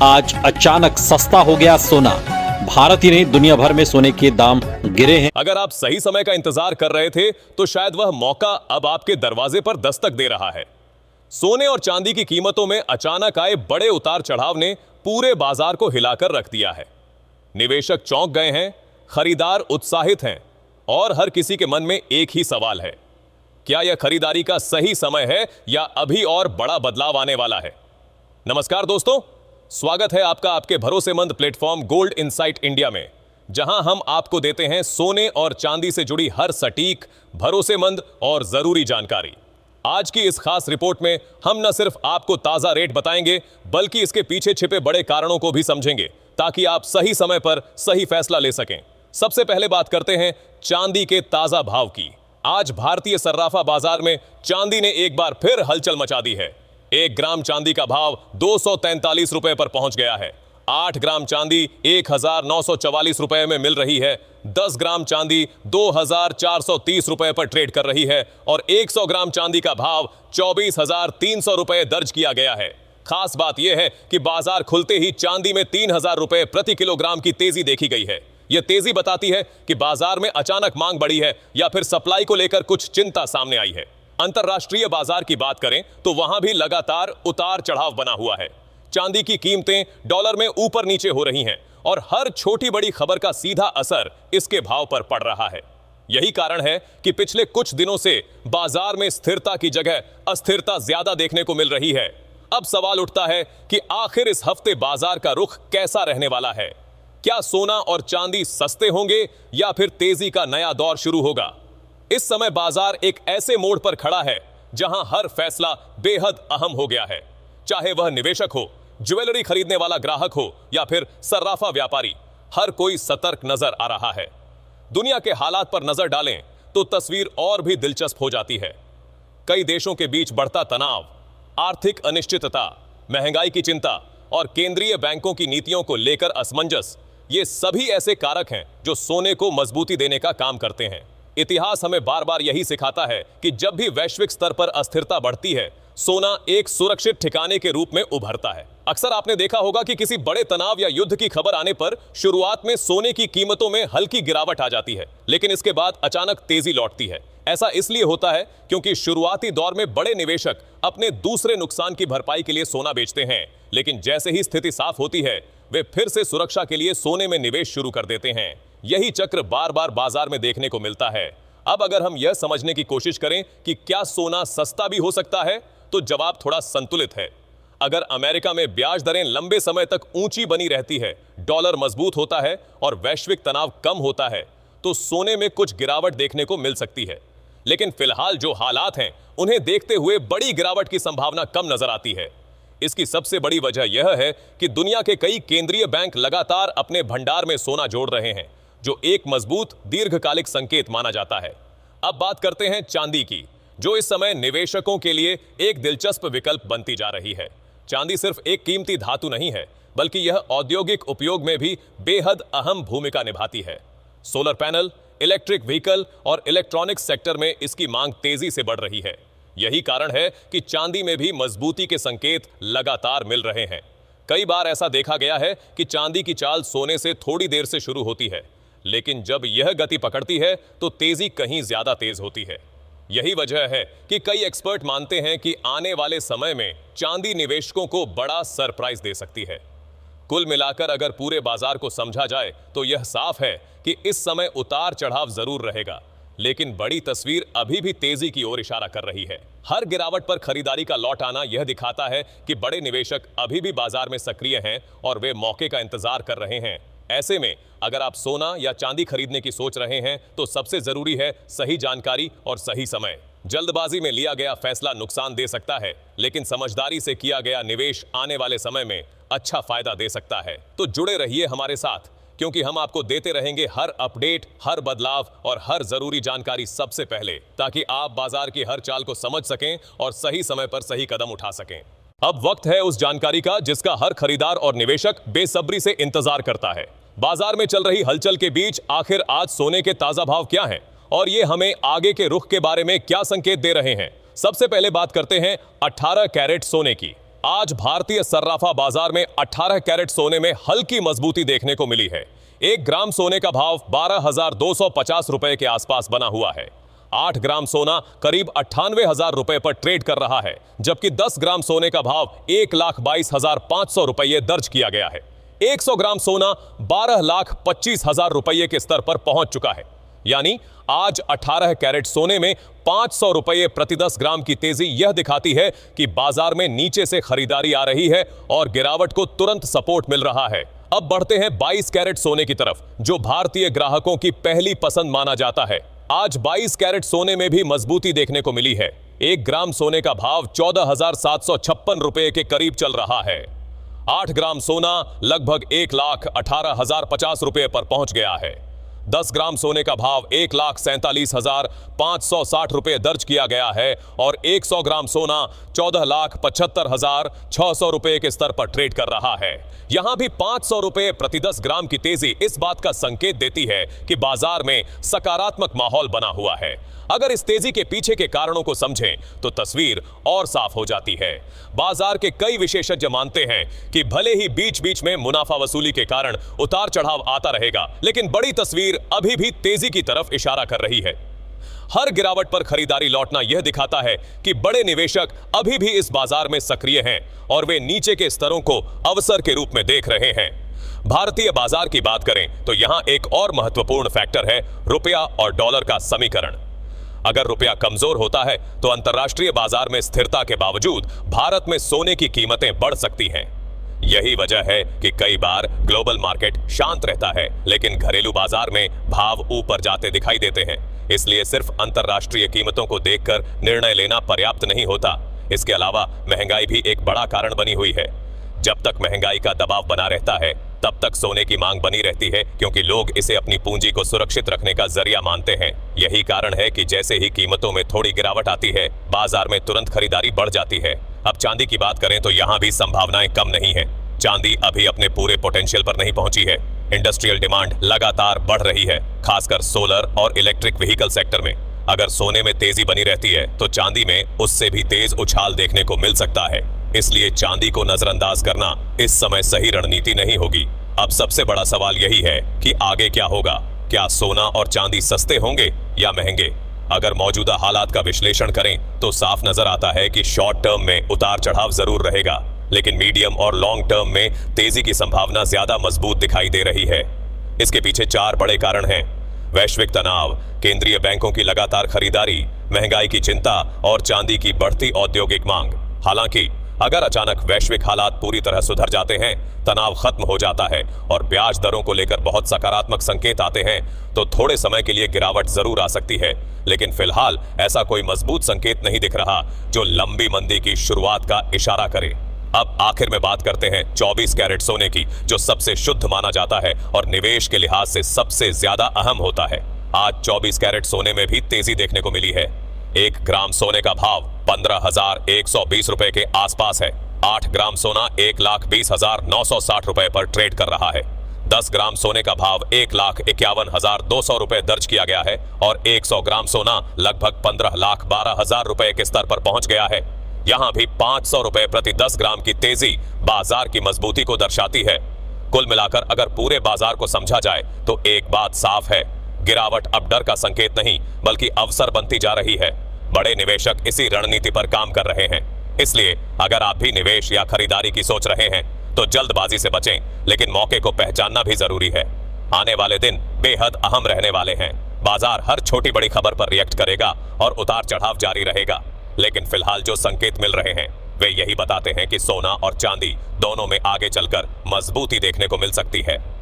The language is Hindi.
आज अचानक सस्ता हो गया सोना। भारत ही नहीं दुनिया भर में सोने के दाम गिरे हैं। अगर आप सही समय का इंतजार कर रहे थे तो शायद वह मौका अब आपके दरवाजे पर दस्तक दे रहा है। सोने और चांदी की कीमतों में अचानक आए बड़े उतार चढ़ाव ने पूरे बाजार को हिलाकर रख दिया है। निवेशक चौंक गए हैं, खरीदार उत्साहित हैं और हर किसी के मन में एक ही सवाल है, क्या यह खरीदारी का सही समय है या अभी और बड़ा बदलाव आने वाला है। नमस्कार दोस्तों, स्वागत है आपका आपके भरोसेमंद प्लेटफॉर्म गोल्ड इनसाइट इंडिया में, जहां हम आपको देते हैं सोने और चांदी से जुड़ी हर सटीक, भरोसेमंद और जरूरी जानकारी। आज की इस खास रिपोर्ट में हम न सिर्फ आपको ताजा रेट बताएंगे बल्कि इसके पीछे छिपे बड़े कारणों को भी समझेंगे ताकि आप सही समय पर सही फैसला ले सकें। सबसे पहले बात करते हैं चांदी के ताजा भाव की। आज भारतीय सर्राफा बाजार में चांदी ने एक बार फिर हलचल मचा दी है। 1 ग्राम चांदी का भाव 243 रुपए पर पहुंच गया है। 8 ग्राम चांदी 1944 रुपए में मिल रही है। 10 ग्राम चांदी 2430 रुपए पर ट्रेड कर रही है और 100 ग्राम चांदी का भाव 24,300 रुपए दर्ज किया गया है। खास बात यह है कि बाजार खुलते ही चांदी में 3000 रुपए प्रति किलोग्राम की तेजी देखी गई है। यह तेजी बताती है कि बाजार में अचानक मांग बढ़ी है या फिर सप्लाई को लेकर कुछ चिंता सामने आई है। अंतरराष्ट्रीय बाजार की बात करें तो वहां भी लगातार उतार चढ़ाव बना हुआ है। चांदी की कीमतें डॉलर में ऊपर नीचे हो रही हैं और हर छोटी बड़ी खबर का सीधा असर इसके भाव पर पड़ रहा है। यही कारण है कि पिछले कुछ दिनों से बाजार में स्थिरता की जगह अस्थिरता ज्यादा देखने को मिल रही है। अब सवाल उठता है कि आखिर इस हफ्ते बाजार का रुख कैसा रहने वाला है। क्या सोना और चांदी सस्ते होंगे या फिर तेजी का नया दौर शुरू होगा। इस समय बाजार एक ऐसे मोड़ पर खड़ा है जहां हर फैसला बेहद अहम हो गया है। चाहे वह निवेशक हो, ज्वेलरी खरीदने वाला ग्राहक हो या फिर सर्राफा व्यापारी, हर कोई सतर्क नजर आ रहा है। दुनिया के हालात पर नजर डालें तो तस्वीर और भी दिलचस्प हो जाती है। कई देशों के बीच बढ़ता तनाव, आर्थिक अनिश्चितता, महंगाई की चिंता और केंद्रीय बैंकों की नीतियों को लेकर असमंजस, ये सभी ऐसे कारक हैं जो सोने को मजबूती देने का काम करते हैं। इतिहास हमें बार बार यही सिखाता है कि जब भी वैश्विक स्तर पर अस्थिरता बढ़ती है, सोना एक सुरक्षित ठिकाने के रूप में उभरता है। अक्सर आपने देखा होगा कि किसी बड़े तनाव या युद्ध की खबर आने पर शुरुआत में सोने की कीमतों में हल्की गिरावट आ जाती है, लेकिन इसके बाद अचानक तेजी लौटती है। ऐसा इसलिए होता है क्योंकि शुरुआती दौर में बड़े निवेशक अपने दूसरे नुकसान की भरपाई के लिए सोना बेचते हैं, लेकिन जैसे ही स्थिति साफ होती है वे फिर से सुरक्षा के लिए सोने में निवेश शुरू कर देते हैं। यही चक्र बार बार बाजार में देखने को मिलता है। अब अगर हम यह समझने की कोशिश करें कि क्या सोना सस्ता भी हो सकता है, तो जवाब थोड़ा संतुलित है। अगर अमेरिका में ब्याज दरें लंबे समय तक ऊंची बनी रहती है, डॉलर मजबूत होता है और वैश्विक तनाव कम होता है, तो सोने में कुछ गिरावट देखने को मिल सकती है। लेकिन फिलहाल जो हालात हैं उन्हें देखते हुए बड़ी गिरावट की संभावना कम नजर आती है। इसकी सबसे बड़ी वजह यह है कि दुनिया के कई केंद्रीय बैंक लगातार अपने भंडार में सोना जोड़ रहे हैं, जो एक मजबूत दीर्घकालिक संकेत माना जाता है। अब बात करते हैं चांदी की, जो इस समय निवेशकों के लिए एक दिलचस्प विकल्प बनती जा रही है। चांदी सिर्फ एक कीमती धातु नहीं है, बल्कि यह औद्योगिक उपयोग में भी बेहद अहम भूमिका निभाती है। सोलर पैनल, इलेक्ट्रिक व्हीकल और इलेक्ट्रॉनिक्स सेक्टर में इसकी मांग तेजी से बढ़ रही है। यही कारण है कि चांदी में भी मजबूती के संकेत लगातार मिल रहे हैं। कई बार ऐसा देखा गया है कि चांदी की चाल सोने से थोड़ी देर से शुरू होती है, लेकिन जब यह गति पकड़ती है तो तेजी कहीं ज्यादा तेज होती है। यही वजह है कि कई एक्सपर्ट मानते हैं कि आने वाले समय में चांदी निवेशकों को बड़ा सरप्राइज दे सकती है। कुल मिलाकर अगर पूरे बाजार को समझा जाए तो यह साफ है कि इस समय उतार चढ़ाव जरूर रहेगा, लेकिन बड़ी तस्वीर अभी भी तेजी की ओर इशारा कर रही है। हर गिरावट पर खरीदारी का लौट आना यह दिखाता है कि बड़े निवेशक अभी भी बाजार में सक्रिय हैं और वे मौके का इंतजार कर रहे हैं। ऐसे में अगर आप सोना या चांदी खरीदने की सोच रहे हैं तो सबसे जरूरी है सही जानकारी और सही समय। जल्दबाजी में लिया गया फैसला नुकसान दे सकता है, लेकिन समझदारी से किया गया निवेश आने वाले समय में अच्छा फायदा दे सकता है। तो जुड़े रहिए हमारे साथ, क्योंकि हम आपको देते रहेंगे हर अपडेट, हर बदलाव और हर जरूरी जानकारी सबसे पहले, ताकि आप बाजार की हर चाल को समझ सकें और सही समय पर सही कदम उठा सकें। अब वक्त है उस जानकारी का जिसका हर खरीदार और निवेशक बेसब्री से इंतजार करता है। बाजार में चल रही हलचल के बीच आखिर आज सोने के ताजा भाव क्या हैं और ये हमें आगे के रुख के बारे में क्या संकेत दे रहे हैं। सबसे पहले बात करते हैं 18 कैरेट सोने की। आज भारतीय सर्राफा बाजार में 18 कैरेट सोने में हल्की मजबूती देखने को मिली है। 1 ग्राम सोने का भाव 12,250 रुपए के आसपास बना हुआ है। 8 ग्राम सोना करीब 98,000 रुपए पर ट्रेड कर रहा है, जबकि 10 ग्राम सोने का भाव 1,22,500 रुपये दर्ज किया गया है। 100 ग्राम सोना 12,25,000 रुपये के स्तर पर पहुंच चुका है। यानी आज 18 कैरेट सोने में 500 रुपये प्रति 10 ग्राम की तेजी यह दिखाती है कि बाजार में नीचे से खरीदारी आ रही है और गिरावट को तुरंत सपोर्ट मिल रहा है। अब बढ़ते हैं 22 कैरेट सोने की तरफ, जो भारतीय ग्राहकों की पहली पसंद माना जाता है। आज 22 कैरेट सोने में भी मजबूती देखने को मिली है। 1 ग्राम सोने का भाव 14,756 रुपए के करीब चल रहा है। 8 ग्राम सोना लगभग 1,18,050 रुपए पर पहुंच गया है। 10 ग्राम सोने का भाव 1,47,560 रुपए दर्ज किया गया है और 100 ग्राम सोना 14,75,600 रुपए के स्तर पर ट्रेड कर रहा है। यहां भी 500 रुपए प्रति 10 ग्राम की तेजी इस बात का संकेत देती है कि बाजार में सकारात्मक माहौल बना हुआ है। अगर इस तेजी के पीछे के कारणों को समझें तो तस्वीर और साफ हो जाती है। बाजार के कई विशेषज्ञ मानते हैं कि भले ही बीच बीच में मुनाफा वसूली के कारण उतार चढ़ाव आता रहेगा, लेकिन बड़ी तस्वीर अभी भी तेजी की तरफ इशारा कर रही है। हर गिरावट पर खरीदारी लौटना यह दिखाता है कि बड़े निवेशक अभी भी इस बाजार में सक्रिय हैं और वे नीचे के स्तरों को अवसर के रूप में देख रहे हैं। भारतीय बाजार की बात करें तो यहां एक और महत्वपूर्ण फैक्टर है रुपया और डॉलर का समीकरण। अगर रुपया कमजोर होता है तो अंतर्राष्ट्रीय बाजार में स्थिरता के बावजूद भारत में सोने की कीमतें बढ़ सकती हैं। यही वजह है कि कई बार ग्लोबल मार्केट शांत रहता है, लेकिन घरेलू बाजार में भाव ऊपर जाते दिखाई देते हैं। इसलिए सिर्फ अंतर्राष्ट्रीय कीमतों को देखकर निर्णय लेना पर्याप्त नहीं होता। इसके अलावा महंगाई भी एक बड़ा कारण बनी हुई है। जब तक महंगाई का दबाव बना रहता है तब तक सोने की मांग बनी रहती है, क्योंकि लोग इसे अपनी पूंजी को सुरक्षित रखने का जरिया मानते हैं। यही कारण है कि जैसे ही कीमतों में थोड़ी गिरावट आती है, बाजार में तुरंत खरीदारी बढ़ जाती है। अब चांदी की बात करें तो यहाँ भी संभावनाएं कम नहीं है। चांदी अभी अपने पूरे पोटेंशियल पर नहीं पहुंची है। इंडस्ट्रियल डिमांड लगातार बढ़ रही है, खासकर सोलर और इलेक्ट्रिक व्हीकल सेक्टर में। अगर सोने में तेजी बनी रहती है तो चांदी में उससे भी तेज उछाल देखने को मिल सकता है। इसलिए चांदी को नजरअंदाज करना इस समय सही रणनीति नहीं होगी। अब सबसे बड़ा सवाल यही है कि आगे क्या होगा। क्या सोना और चांदी सस्ते होंगे या महंगे? अगर मौजूदा हालात का विश्लेषण करें तो साफ नजर आता है कि शॉर्ट टर्म में उतार चढ़ाव जरूर रहेगा, लेकिन मीडियम और लॉन्ग टर्म में तेजी की संभावना ज्यादा मजबूत दिखाई दे रही है। इसके पीछे 4 बड़े कारण हैं: वैश्विक तनाव, केंद्रीय बैंकों की लगातार खरीदारी, महंगाई की चिंता और चांदी की बढ़ती औद्योगिक मांग। हालांकि अगर अचानक वैश्विक हालात पूरी तरह सुधर जाते हैं, तनाव खत्म हो जाता है और ब्याज दरों को लेकर बहुत सकारात्मक संकेत आते हैं, तो थोड़े समय के लिए गिरावट जरूर आ सकती है। लेकिन फिलहाल ऐसा कोई मजबूत संकेत नहीं दिख रहा जो लंबी मंदी की शुरुआत का इशारा करे। अब आखिर में बात करते हैं 24 कैरेट सोने की, जो सबसे शुद्ध माना जाता है और निवेश के लिहाज से सबसे ज्यादा अहम होता है। आज 24 कैरेट सोने में भी तेजी देखने को मिली है। 1 ग्राम सोने का भाव 15,120 रुपए के आसपास है। 8 ग्राम सोना 1,20,960 रुपए पर ट्रेड कर रहा है। 10 ग्राम सोने का भाव 1,51,200 रुपए दर्ज किया गया है और 100 ग्राम सोना लगभग 15,12,000 रुपए के स्तर पर पहुंच गया है। यहां भी 500 रुपए प्रति 10 ग्राम की तेजी बाजार की मजबूती को दर्शाती है। कुल मिलाकर अगर पूरे बाजार को समझा जाए तो एक बात साफ है, गिरावट अब डर का संकेत नहीं बल्कि अवसर बनती जा रही है। बड़े निवेशक इसी रणनीति पर काम कर रहे हैं। इसलिए अगर आप भी निवेश या खरीदारी की सोच रहे हैं तो जल्दबाजी से बचें, लेकिन मौके को पहचानना भी जरूरी है। आने वाले दिन बेहद अहम रहने वाले हैं। बाजार हर छोटी बड़ी खबर पर रिएक्ट करेगा और उतार चढ़ाव जारी रहेगा, लेकिन फिलहाल जो संकेत मिल रहे हैं वे यही बताते हैं कि सोना और चांदी दोनों में आगे चलकर मजबूती देखने को मिल सकती है।